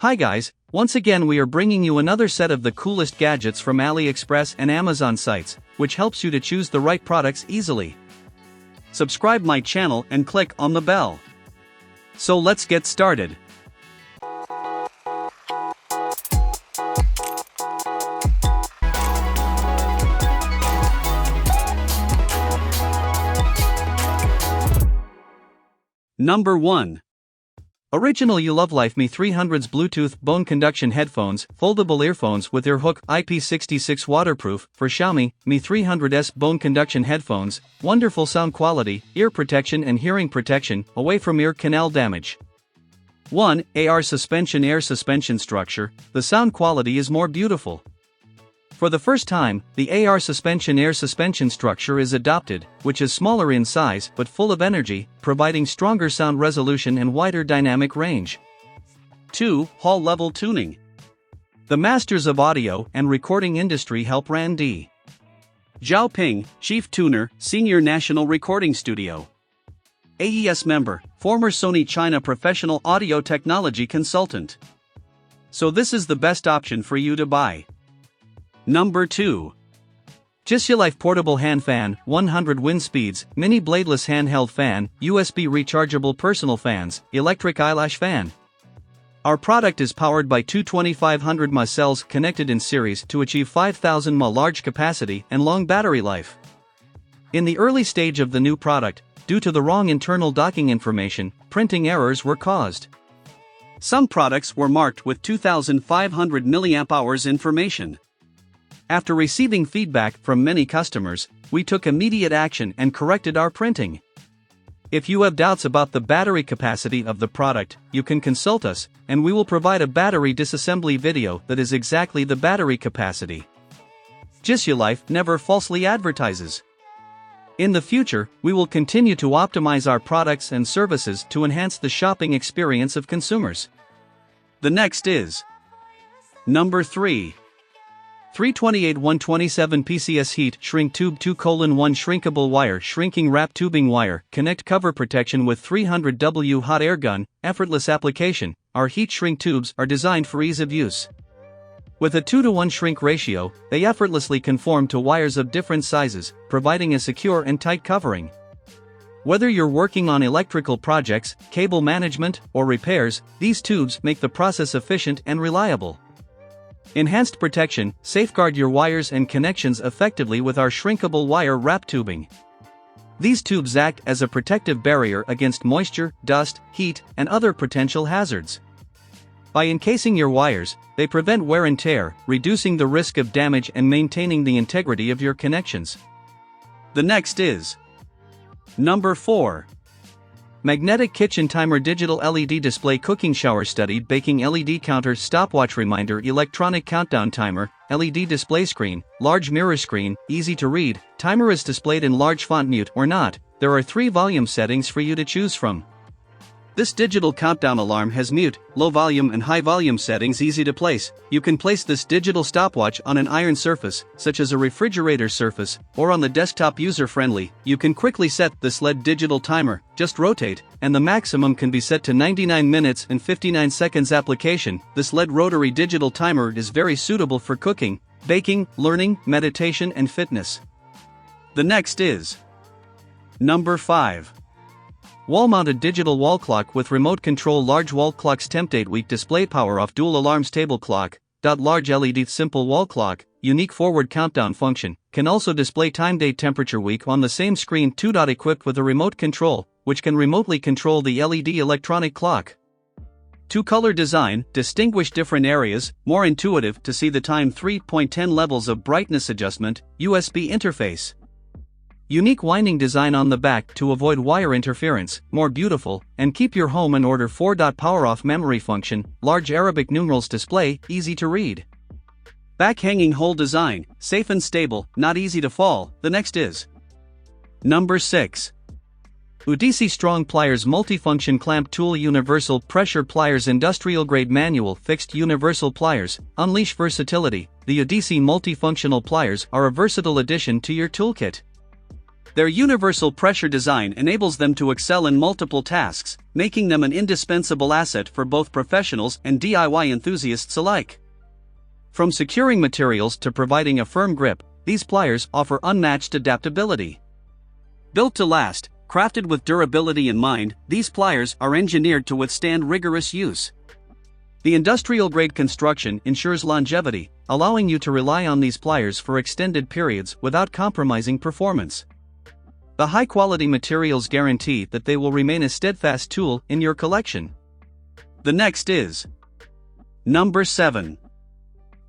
Hi guys, once again we are bringing you another set of the coolest gadgets from AliExpress and Amazon sites, which helps you to choose the right products easily. Subscribe my channel and click on the bell. So let's get started. Number 1. Original JISULIFE Me 300's Bluetooth bone conduction headphones, foldable earphones with ear hook, IP66 waterproof. For Xiaomi Mi 300's bone conduction headphones, wonderful sound quality, ear protection and hearing protection, away from ear canal damage. 1. AR suspension air suspension structure, the sound quality is more beautiful. For the first time, the AR suspension air suspension structure is adopted, which is smaller in size but full of energy, providing stronger sound resolution and wider dynamic range. 2. Hall level tuning. The masters of audio and recording industry help Randy Zhaoping, Chief Tuner, Senior National Recording Studio. AES member, former Sony China professional audio technology consultant. So this is the best option for you to buy. Number 2. JISULIFE Portable Hand Fan, 100 wind speeds, mini bladeless handheld fan, USB rechargeable personal fans, electric eyelash fan. Our product is powered by two 2500 mAh cells connected in series to achieve 5000 mAh large capacity and long battery life. In the early stage of the new product, due to the wrong internal docking information, printing errors were caused. Some products were marked with 2500 mAh information. After receiving feedback from many customers, we took immediate action and corrected our printing. If you have doubts about the battery capacity of the product, you can consult us, and we will provide a battery disassembly video that is exactly the battery capacity. JISULIFE never falsely advertises. In the future, we will continue to optimize our products and services to enhance the shopping experience of consumers. The next is Number 3. 328-127 PCS Heat Shrink Tube 2:1 Shrinkable Wire Shrinking Wrap Tubing Wire Connect Cover Protection with 300W Hot Air Gun, Effortless Application. Our heat shrink tubes are designed for ease of use. With a 2:1 shrink ratio, they effortlessly conform to wires of different sizes, providing a secure and tight covering. Whether you're working on electrical projects, cable management, or repairs, these tubes make the process efficient and reliable. Enhanced protection, safeguard your wires and connections effectively with our shrinkable wire wrap tubing. These tubes act as a protective barrier against moisture, dust, heat, and other potential hazards. By encasing your wires, they prevent wear and tear, reducing the risk of damage and maintaining the integrity of your connections. The next is Number 4. Magnetic Kitchen Timer Digital LED Display Cooking Shower Studied Baking LED Counter Stopwatch Reminder Electronic Countdown Timer, LED Display Screen, Large Mirror Screen, Easy to read, Timer is displayed in large font mute or not. There are 3 volume settings for you to choose from. This digital countdown alarm has mute, low volume and high volume settings easy to place. You can place this digital stopwatch on an iron surface, such as a refrigerator surface, or on the desktop user-friendly. You can quickly set this LED digital timer, just rotate, and the maximum can be set to 99 minutes and 59 seconds application. This LED rotary digital timer is very suitable for cooking, baking, learning, meditation and fitness. The next is Number 5. Wall-mounted digital wall clock with remote control. Large wall clock's temp date week display, power off dual alarms table clock. Large LED simple wall clock, unique forward countdown function, can also display time date temperature week on the same screen. 2. Equipped with a remote control, which can remotely control the LED electronic clock. 2. Color design, distinguish different areas, more intuitive to see the time. 3.10 levels of brightness adjustment, USB interface. Unique winding design on the back to avoid wire interference, more beautiful, and keep your home in order. 4. Power off memory function, large Arabic numerals display, easy to read. Back hanging hole design, safe and stable, not easy to fall. The next is Number 6. OUDISI Strong Pliers Multifunction Clamp Tool Universal Pressure Pliers Industrial Grade Manual Fixed Universal Pliers, unleash versatility. The OUDISI multifunctional pliers are a versatile addition to your toolkit. Their universal pressure design enables them to excel in multiple tasks, making them an indispensable asset for both professionals and DIY enthusiasts alike. From securing materials to providing a firm grip, these pliers offer unmatched adaptability. Built to last, crafted with durability in mind, these pliers are engineered to withstand rigorous use. The industrial-grade construction ensures longevity, allowing you to rely on these pliers for extended periods without compromising performance. The high-quality materials guarantee that they will remain a steadfast tool in your collection. The next is Number 7.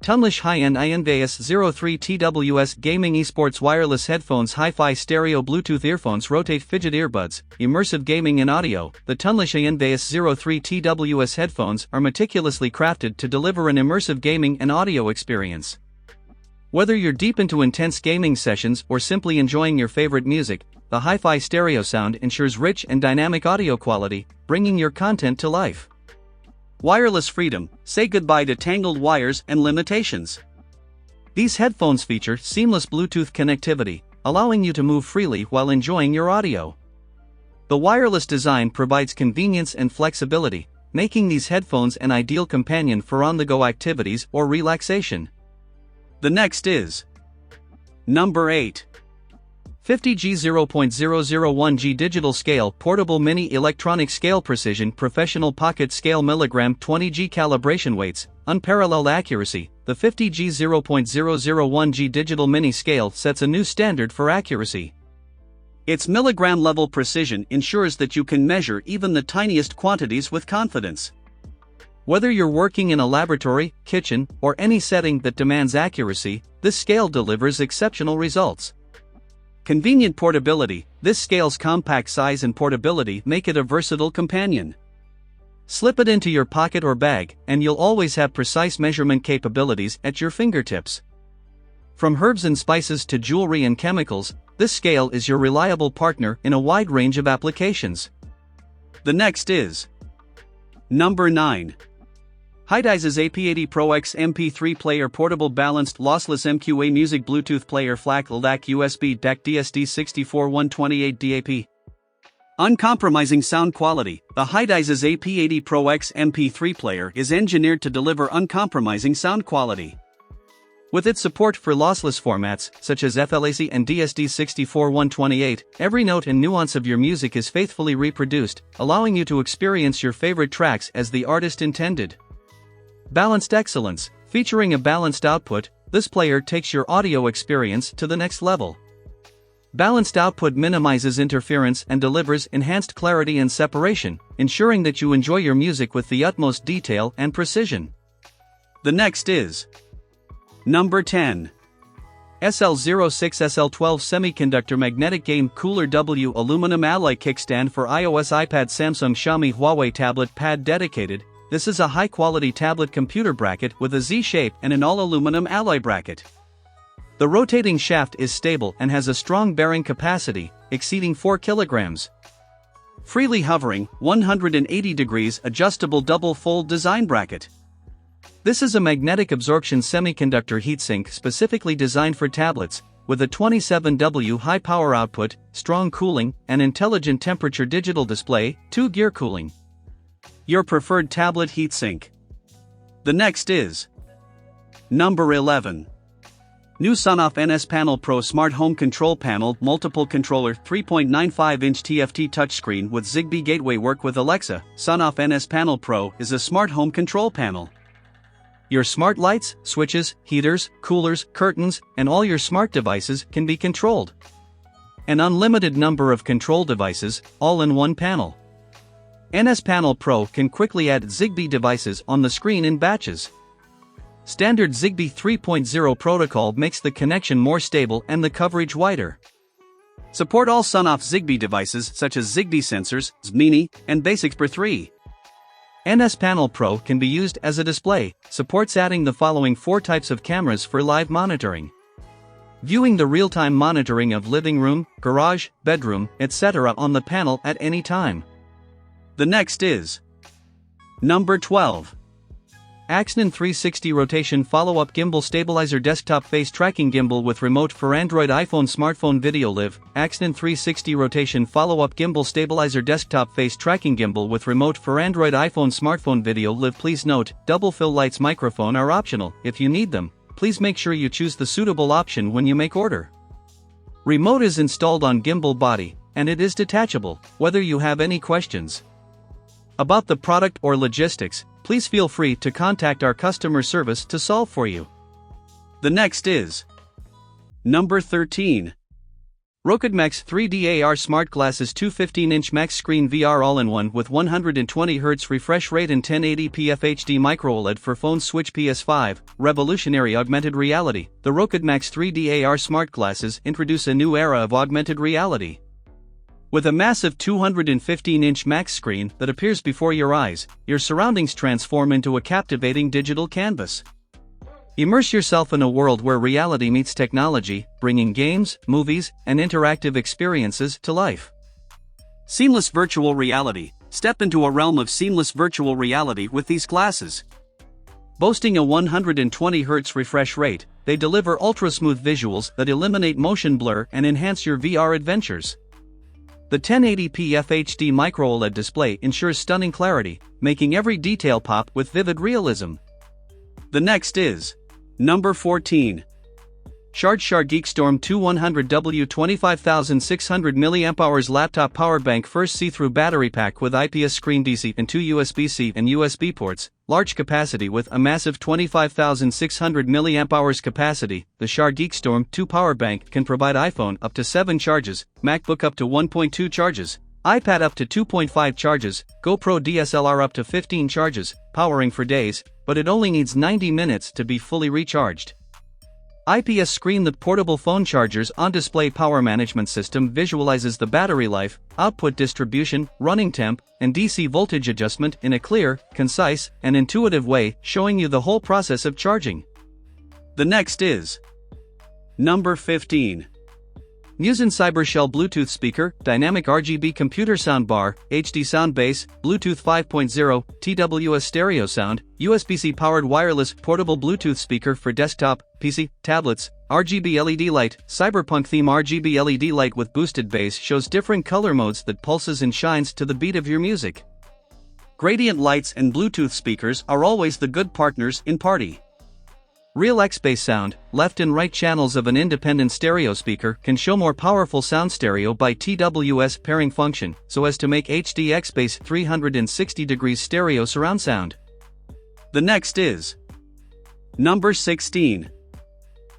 TONLISH High-End INVA-S 03 TWS Gaming Esports Wireless Headphones Hi-Fi Stereo Bluetooth Earphones Rotate Fidget Earbuds, Immersive Gaming and Audio. The TONLISH INVA-S 03 TWS headphones are meticulously crafted to deliver an immersive gaming and audio experience. Whether you're deep into intense gaming sessions or simply enjoying your favorite music, the hi-fi stereo sound ensures rich and dynamic audio quality, bringing your content to life. Wireless freedom, say goodbye to tangled wires and limitations. These headphones feature seamless Bluetooth connectivity, allowing you to move freely while enjoying your audio. The wireless design provides convenience and flexibility, making these headphones an ideal companion for on-the-go activities or relaxation. The next is Number 8. 50G 0.001G Digital Scale Portable Mini Electronic Scale Precision Professional Pocket Scale Milligram 20G Calibration Weights, Unparalleled Accuracy. The 50G 0.001G Digital Mini Scale sets a new standard for accuracy. Its milligram-level precision ensures that you can measure even the tiniest quantities with confidence. Whether you're working in a laboratory, kitchen, or any setting that demands accuracy, this scale delivers exceptional results. Convenient portability. This scale's compact size and portability make it a versatile companion. Slip it into your pocket or bag, and you'll always have precise measurement capabilities at your fingertips. From herbs and spices to jewelry and chemicals, this scale is your reliable partner in a wide range of applications. The next is Number 9. Hidizs AP80 Pro X MP3 Player Portable Balanced Lossless MQA Music Bluetooth Player FLAC LDAC USB DAC DSD 64128 DAP. Uncompromising sound quality. The Hidizs AP80 Pro X MP3 player is engineered to deliver uncompromising sound quality. With its support for lossless formats, such as FLAC and DSD 64128, every note and nuance of your music is faithfully reproduced, allowing you to experience your favorite tracks as the artist intended. Balanced excellence. Featuring a balanced output, this player takes your audio experience to the next level. Balanced output minimizes interference and delivers enhanced clarity and separation, ensuring that you enjoy your music with the utmost detail and precision. The next is Number 10. SL06 SL12 Semiconductor Magnetic Game Cooler W Aluminum Alloy Kickstand for iOS iPad Samsung Xiaomi Huawei Tablet Pad Dedicated. This is a high-quality tablet computer bracket with a Z-shape and an all-aluminum alloy bracket. The rotating shaft is stable and has a strong bearing capacity, exceeding 4 kilograms. Freely hovering, 180 degrees adjustable double-fold design bracket. This is a magnetic absorption semiconductor heatsink specifically designed for tablets, with a 27W high power output, strong cooling, and intelligent temperature digital display, 2-gear cooling. Your preferred tablet heatsink. The next is Number 11. New SONOFF NSPanel Pro Smart Home Control Panel Multiple Controller 3.95-inch TFT touchscreen with Zigbee gateway. Work with Alexa. SONOFF NSPanel Pro is a smart home control panel. Your smart lights, switches, heaters, coolers, curtains, and all your smart devices can be controlled. An unlimited number of control devices, all in one panel. NSPanel Pro can quickly add Zigbee devices on the screen in batches. Standard Zigbee 3.0 protocol makes the connection more stable and the coverage wider. Support all SONOFF Zigbee devices such as Zigbee sensors, ZMINI, and Basics 3. NSPanel Pro can be used as a display, supports adding the following 4 types of cameras for live monitoring. Viewing the real-time monitoring of living room, garage, bedroom, etc. on the panel at any time. The next is Number 12. AXNEN 360 Rotation Follow-Up Gimbal Stabilizer Desktop Face Tracking Gimbal with Remote for Android iPhone Smartphone Video Live. AXNEN 360 Rotation Follow-Up Gimbal Stabilizer Desktop Face Tracking Gimbal with Remote for Android iPhone Smartphone Video Live. Please note, double fill lights microphone are optional. If you need them, please make sure you choose the suitable option when you make order. Remote is installed on gimbal body, and it is detachable. Whether you have any questions about the product or logistics, please feel free to contact our customer service to solve for you. The next is number 13. Rokid Max 3D AR Smart Glasses 215-inch Max Screen VR All-in-One with 120Hz refresh rate and 1080p FHD Micro OLED for phone switch PS5, revolutionary augmented reality. The Rokid Max 3D AR Smart Glasses introduce a new era of augmented reality. With a massive 215-inch max screen that appears before your eyes, your surroundings transform into a captivating digital canvas. Immerse yourself in a world where reality meets technology, bringing games, movies, and interactive experiences to life. Seamless virtual reality. Step into a realm of seamless virtual reality with these glasses. Boasting a 120Hz refresh rate, they deliver ultra-smooth visuals that eliminate motion blur and enhance your VR adventures. The 1080p FHD Micro OLED display ensures stunning clarity, making every detail pop with vivid realism. The next is number 14. Sharge Shargeek Storm 2100W 25,600 mAh Laptop Power Bank. First see-through battery pack with IPS screen, DC and 2 USB-C and USB ports, large capacity with a massive 25,600 mAh capacity. The Shargeek Storm 2 Power Bank can provide iPhone up to 7 charges, MacBook up to 1.2 charges, iPad up to 2.5 charges, GoPro DSLR up to 15 charges, powering for days, but it only needs 90 minutes to be fully recharged. IPS screen. The portable phone chargers on-display power management system visualizes the battery life, output distribution, running temp, and DC voltage adjustment in a clear, concise, and intuitive way, showing you the whole process of charging. The next is number 15. Muzen Cybershell Bluetooth Speaker, Dynamic RGB Computer Soundbar, HD Sound Base, Bluetooth 5.0, TWS Stereo Sound, USB-C Powered Wireless Portable Bluetooth Speaker for Desktop, PC, Tablets, RGB LED Light, Cyberpunk Theme RGB LED Light with boosted bass shows different color modes that pulses and shines to the beat of your music. Gradient lights and Bluetooth speakers are always the good partners in party. Real X-Bass sound, left and right channels of an independent stereo speaker can show more powerful sound stereo by TWS pairing function, so as to make HD X-Bass 360 degrees stereo surround sound. The next is number 16.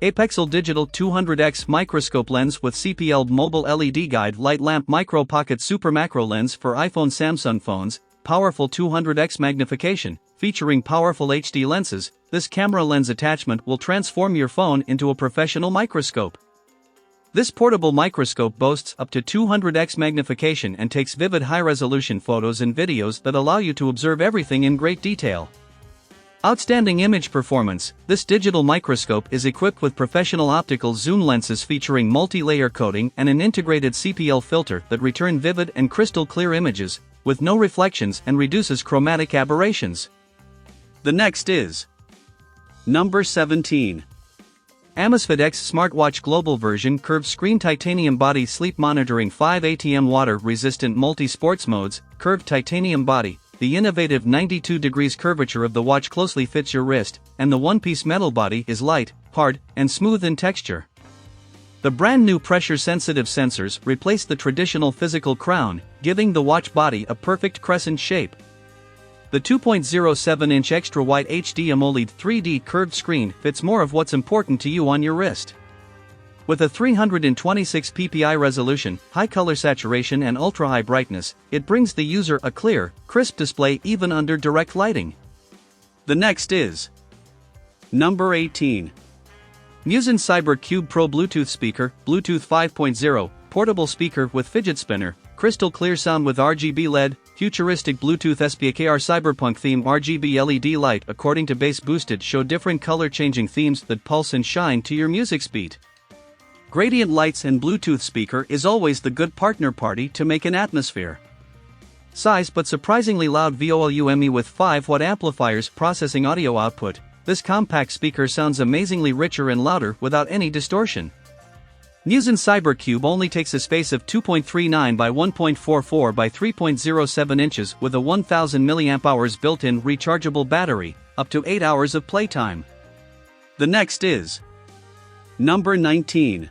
APEXEL Digital 200x Microscope Lens with CPL Mobile LED Guide Light Lamp Micro Pocket Super Macro Lens for iPhone Samsung phones, powerful 200x magnification, featuring powerful HD lenses. This camera lens attachment will transform your phone into a professional microscope. This portable microscope boasts up to 200x magnification and takes vivid high-resolution photos and videos that allow you to observe everything in great detail. Outstanding image performance. This digital microscope is equipped with professional optical zoom lenses featuring multi-layer coating and an integrated CPL filter that return vivid and crystal clear images, with no reflections and reduces chromatic aberrations. The next is number 17. Amazfit X Smartwatch Global Version Curved Screen Titanium Body Sleep Monitoring 5 ATM Water Resistant Multi-Sports Modes, Curved Titanium Body. The innovative 92 degrees curvature of the watch closely fits your wrist, and the one-piece metal body is light, hard, and smooth in texture. The brand new pressure-sensitive sensors replace the traditional physical crown, giving the watch body a perfect crescent shape. The 2.07-inch extra-wide HD AMOLED 3D curved screen fits more of what's important to you on your wrist. With a 326 ppi resolution, high color saturation and ultra-high brightness, it brings the user a clear, crisp display even under direct lighting. The next is number 18. Muzen Cyber Cube Pro Bluetooth Speaker, Bluetooth 5.0, portable speaker with fidget spinner, crystal clear sound with RGB LED, futuristic Bluetooth SPKR Cyberpunk theme RGB LED light according to bass boosted show different color changing themes that pulse and shine to your music's beat. Gradient lights and Bluetooth speaker is always the good partner party to make an atmosphere. Size but surprisingly loud volume with 5-watt amplifiers processing audio output. This compact speaker sounds amazingly richer and louder without any distortion. Muzen CyberCube only takes a space of 2.39 by 1.44 by 3.07 inches with a 1000 mAh built-in rechargeable battery, up to 8 hours of playtime. The next is number 19.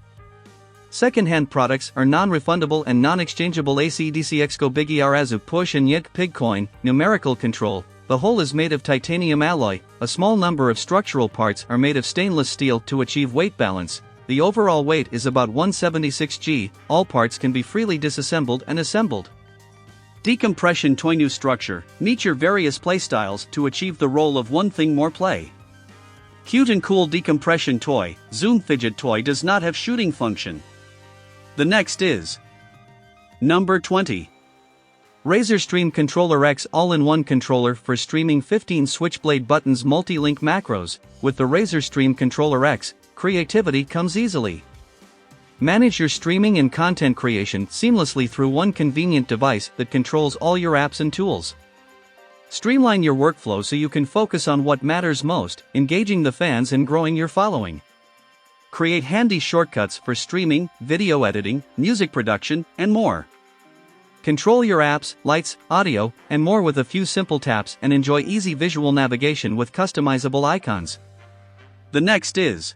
Second-hand products are non-refundable and non-exchangeable. AC/DC Exco Biggie Arazu Push and Yik Pigcoin, numerical control. The whole is made of titanium alloy, a small number of structural parts are made of stainless steel to achieve weight balance. The overall weight is about 176 g, all parts can be freely disassembled and assembled. Decompression toy. New structure, meet your various playstyles to achieve the role of one thing more play. Cute and cool decompression toy. Zoom fidget toy does not have shooting function. The next is number 20. Razer Stream Controller X all-in-one controller for streaming. 15 switchblade buttons, multi-link macros. With the Razer Stream Controller X, creativity comes easily. Manage your streaming and content creation seamlessly through one convenient device that controls all your apps and tools. Streamline your workflow so you can focus on what matters most, engaging the fans and growing your following. Create handy shortcuts for streaming, video editing, music production, and more. Control your apps, lights, audio, and more with a few simple taps and enjoy easy visual navigation with customizable icons. The next is